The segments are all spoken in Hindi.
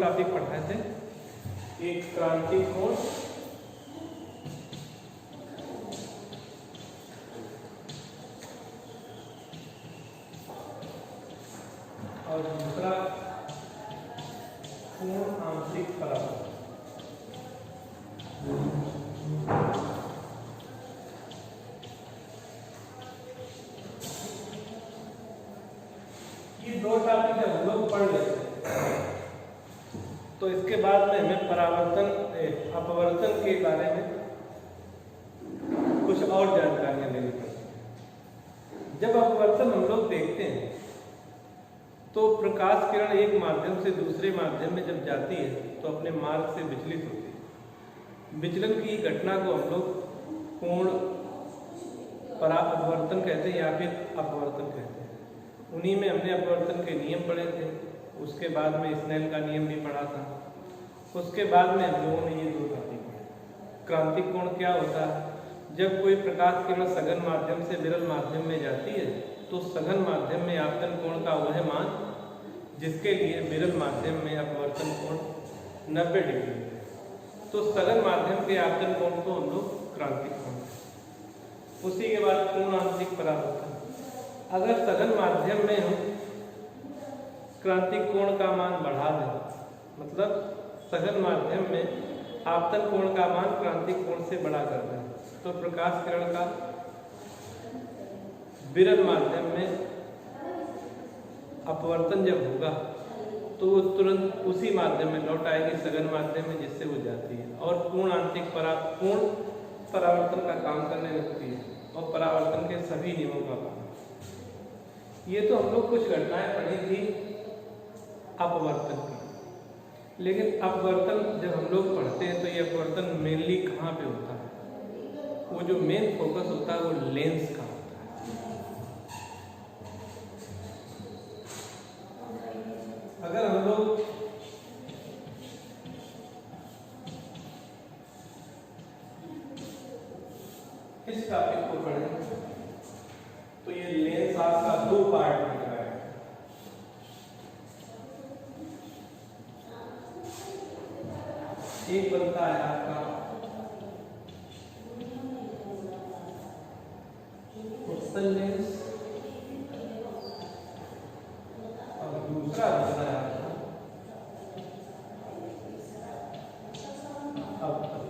टॉपिक पढ़ाए थे, एक क्रांतिक कोण और दूसरा कोण आंशिक परावर्तन। ये दो टॉपिक जब हम लोग पढ़ लेते तो इसके बाद में हमें अपवर्तन के बारे में कुछ और जानकारियां लेनी पड़ती। जब अपवर्तन हम लोग देखते हैं तो प्रकाश किरण एक माध्यम से दूसरे माध्यम में जब जाती है तो अपने मार्ग से विचलित होती है। विचलन की घटना को हम लोग कोण परावर्तन कहते हैं या फिर अपवर्तन कहते हैं। उन्हीं में हमने अपवर्तन के नियम पढ़े थे, उसके बाद में स्नेल का नियम भी पढ़ा था, उसके बाद में हम लोगों ने ये दो टॉपिक पढ़े। क्रांतिक कोण क्या होता है? जब कोई प्रकाश किरण सघन माध्यम से विरल माध्यम में जाती है तो सघन माध्यम में आपतन कोण का वह मान जिसके लिए विरल माध्यम में अपवर्तन कोण 90 डिग्री है, तो सघन माध्यम के आपतन कोण को हम लोग क्रांतिक कोण। उसी के बाद कोण आंशिक परावर्तन। अगर सघन माध्यम में हम क्रांतिक कोण का मान बढ़ा दें, मतलब सघन माध्यम में आपतन कोण का मान क्रांतिक कोण से बड़ा कर दें, तो प्रकाश किरण का विरल माध्यम में अपवर्तन जब होगा तो वो तुरंत उसी माध्यम में लौट आएगी सघन माध्यम में जिससे वो जाती है और कोण आंशिक कोण परावर्तन का काम करने लगती है और परावर्तन के सभी नियमों का पालन। ये तो हम लोग कुछ घटनाएं पढ़ी थी अपवर्तन की, लेकिन अपवर्तन जब हम लोग पढ़ते हैं तो ये अपवर्तन मेनली कहाँ पे होता है? वो जो मेन फोकस होता है वो लेंस का होता है। अगर हम लोग इस टॉपिक को पढ़ें तो ये लेंस आपका दो पार्ट में है। एक बनता है आपका उत्तल लेंस और दूसरा बनता है आपका अवतल।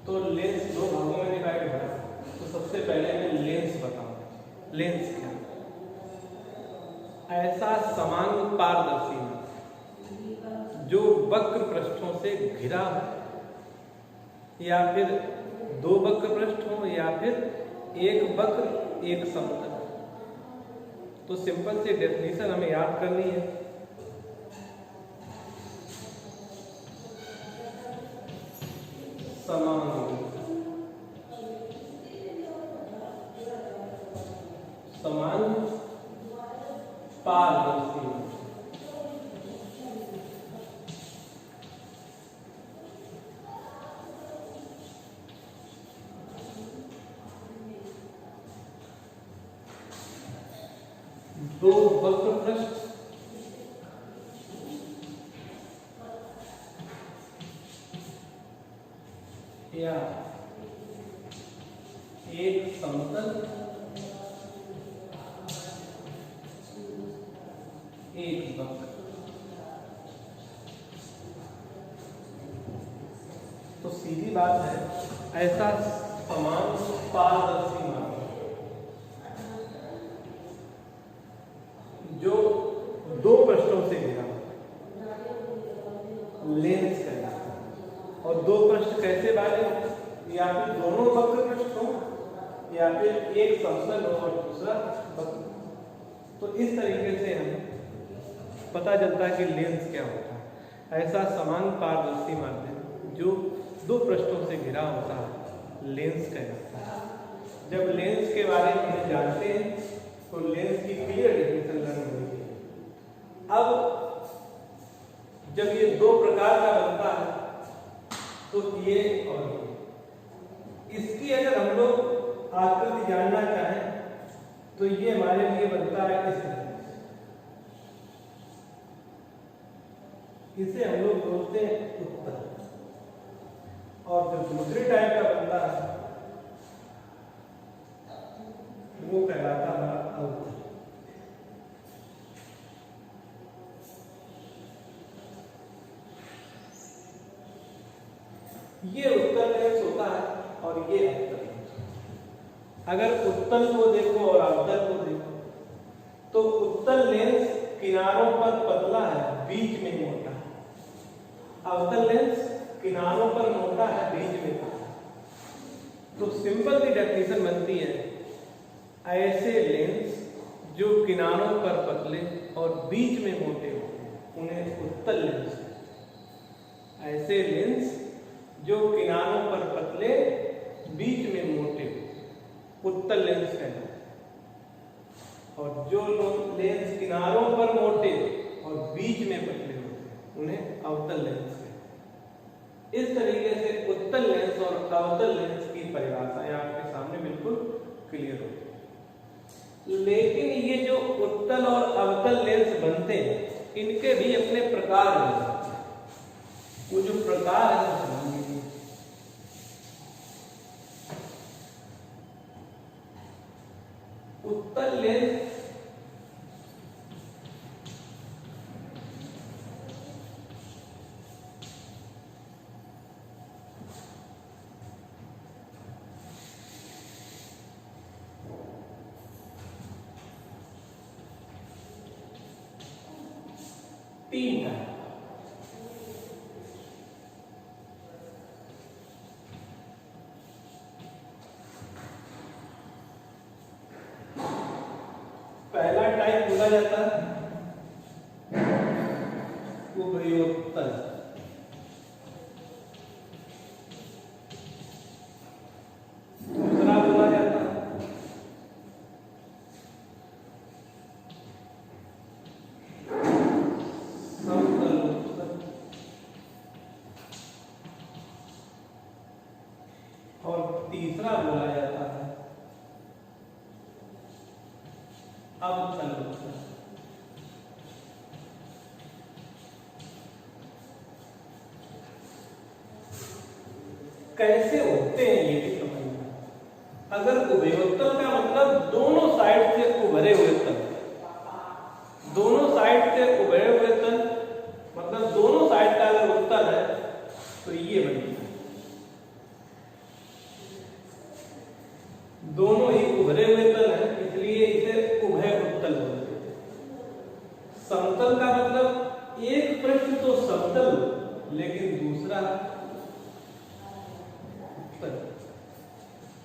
तो लेंस दो भागों में डिवाइड है। तो सबसे पहले मैं लेंस बताऊं। लेंस क्या? ऐसा समान पारदर्शी जो वक्र पृष्ठों से घिरा हो, या फिर दो वक्र पृष्ठ हो, या फिर एक वक्र एक समतल। तो सिंपल से डेफिनेशन हमें याद करनी है। समान पारदर्शी दो वक्र पृष्ठ या एक समतल एक वक्र। तो सीधी बात है, ऐसा समान पारदर्शी माध्यम जो दो पृष्ठों से घिरा लेंस कहलाता है। और दो पृष्ठ कैसे बने? या फिर दोनों वक्र पृष्ठ हो, या फिर एक समतल हो और दूसरा वक्र। तो इस तरीके से हमें पता चलता है कि लेंस क्या होता है। ऐसा समान पारदर्शी माध्यम जो दो पृष्ठों से घिरा होता है लेंस कहलाता है। जब लेंस के बारे में हम जानते हैं तो लेंस की क्लियर डेफिनेशन लर्न होगी। अब जब ये दो प्रकार का बनता है तो ये और ये, इसकी अगर हम लोग आकृति तो ये हमारे लिए बनता है इस तरह से। इसे हम लोग बोलते हैं उत्तल। और जो दूसरे टाइप का बनता है वो कहलाता है अवतल। ये उत्तल लेंस होता है और ये अवतल लेंस। अगर उत्तल को देखो और अवतल को देखो तो उत्तल लेंस किनारों पर पतला है, बीच में मोटा है। अवतल लेंस किनारों पर मोटा है, बीच में पतला है। तो सिंपल सी डेफिनेशन बनती है, ऐसे लेंस जो किनारों पर पतले और बीच में मोटे होते हैं उन्हें उत्तल लेंस कहते हैं। ऐसे लेंस जो किनारों पर पतले बीच में मोटे उत्तल लेंस कहते हैं। और जो लेंस किनारों पर मोटे और बीच में पतले होते हैं उन्हें अवतल लेंस कहते हैं। इस तरीके से उत्तल लेंस और अवतल लेंस की परिभाषाएं आपके सामने बिल्कुल क्लियर होती है। लेकिन ये जो उत्तल और अवतल लेंस बनते हैं इनके भी अपने प्रकार हैं। वो जो प्रकार है वो समझ लीजिए। उत्तल लेंस तीन है। पहला टाइप बोला जाता है उभयोत्तल। दूसरा बोला जाता है समतलोत्तल। और तीसरा बोला जाता है अवतलोत्तल। कैसे होते हैं ये भी समझना। अगर उभयोत्तल का मतलब दोनों साइड से उभरे हुए तल, दोनों साइड से उभरे हुए तल मतलब दोनों साइड का अगर उत्तल है तो ये बनेगा। दोनों ही उभरे हुए तल हैं इसलिए इसे उभय उत्तल बोलते हैं। समतल का मतलब एक पृष्ठ तो समतल लेकिन दूसरा उत्तल,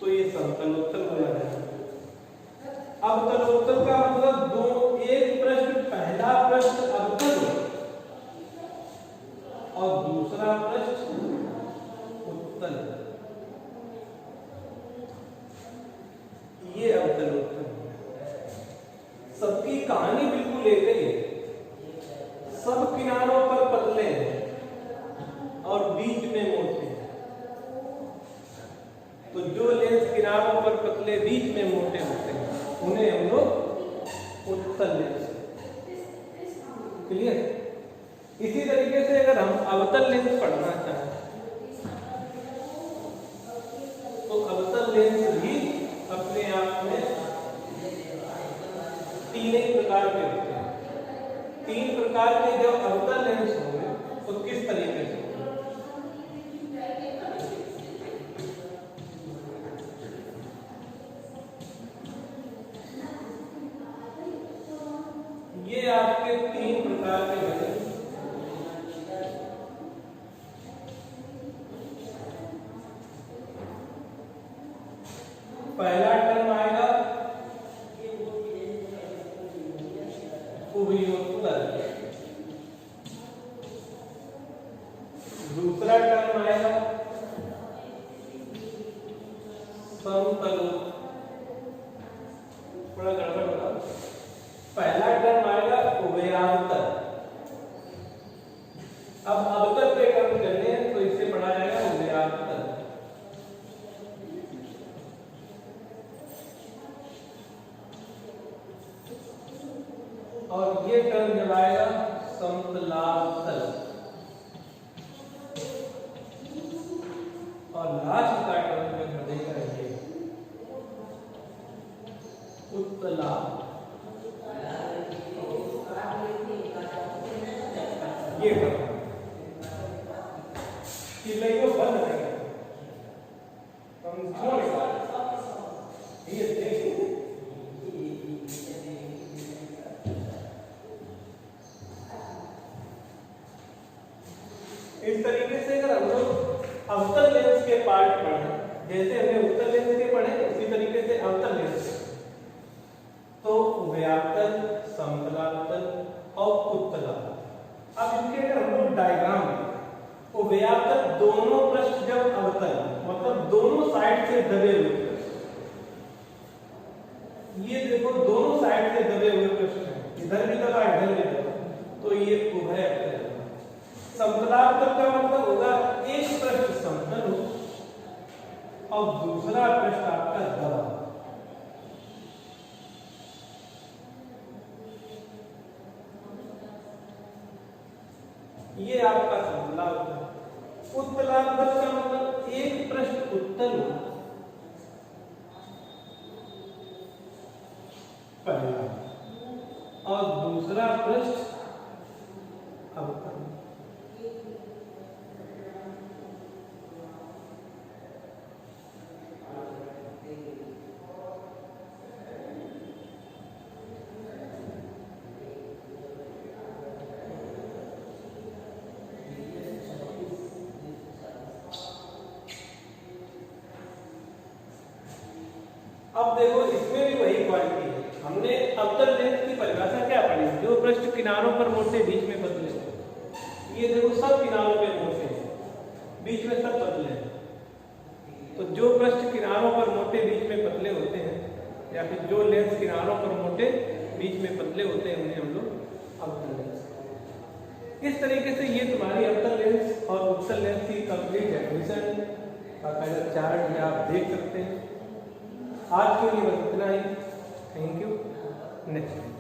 तो ये समतलोत्तल हो जाएगा। अवतलोत्तल का मतलब दो एक पृष्ठ, पहला पृष्ठ अवतल और दूसरा पृष्ठ उत्तल, ये अवतलोत्तल। सबकी कहानी बिल्कुल एक ही है। सब किनारों पर पतले हैं और बीच में मोटे हैं। तो जो लेंस किनारों पर पतले बीच में मोटे होते हैं उन्हें हम लोग उत्तल लेंस। क्लियर? इसी तरीके से अगर हम अवतल लेंस पढ़ना चाहें तो अवतल लेंस भी अपने आप में तीन ही प्रकार के होते हैं। तीन प्रकार के जो अवतल लेंस होंगे तो किस तरीके से होंगे? ये आपके तीन प्रकार के बने। पहला टर्म आएगा उभयोत्तल। दूसरा टर्म आएगा समतलोत्तल। थोड़ा गड़बड़ होगा। पहला टर्म आएगा उभयावतल। अब अवतल पे टर्म करने हैं तो इससे पढ़ा जाएगा उभयावतल। और ये टर्म जब आएगा समतलातल, और लास्ट का टर्म जो बनेगा ये उत्तला। ये चिल्लाइयो बंद करेंगे इस तरीके से। अगर हम लोग अवतल लेंस के पार्ट पढ़े, जैसे हमने उत्तल लेंस के पढ़े उसी तरीके से अवतल लेंस के, तो व्याप्तल, समतलातल और उत्तलातल। अब इनके अगर हम लोग डायग्राम में, वो व्याप्तल दोनों पृष्ठ जब अवतल मतलब दोनों साइड से दबे हुए, ये देखो दोनों साइड से दबे हुए पृष्ठ हैं, इधर भी दबा इधर भी दबा, तो ये उभय अवतल। समतलातल का मतलब होगा एक पृष्ठ समतल हो और दूसरा पृष्ठ आपका दबा। ये आपका समतलातल। उत्तलातल का मतलब एक पृष्ठ उत्तल हो पहला और दूसरा पृष्ठ अवतल। अब देखो इसमें भी वही क्वालिटी है। हमने अवतल लेंस की परिभाषा क्या पढ़ी? जो पृष्ठ किनारों पर मोटे, बीच में पतले हो। ये देखो सब किनारों पे मोटे हैं, बीच में सब पतले हैं। तो जो पृष्ठ किनारों पर मोटे, बीच में पतले होते हैं, या फिर जो लेंस किनारों पर मोटे, बीच में पतले होते हैं, उन्हें हम लोग अवतल लेंस। इस तरीके से ये तुम्हारी अवतल लेंस और उत्तल लेंस की कंप्लीट डेफिनेशन का चार्ट है, आप देख सकते हैं। आज के लिए बस इतना ही। Thank you. नेक्स्ट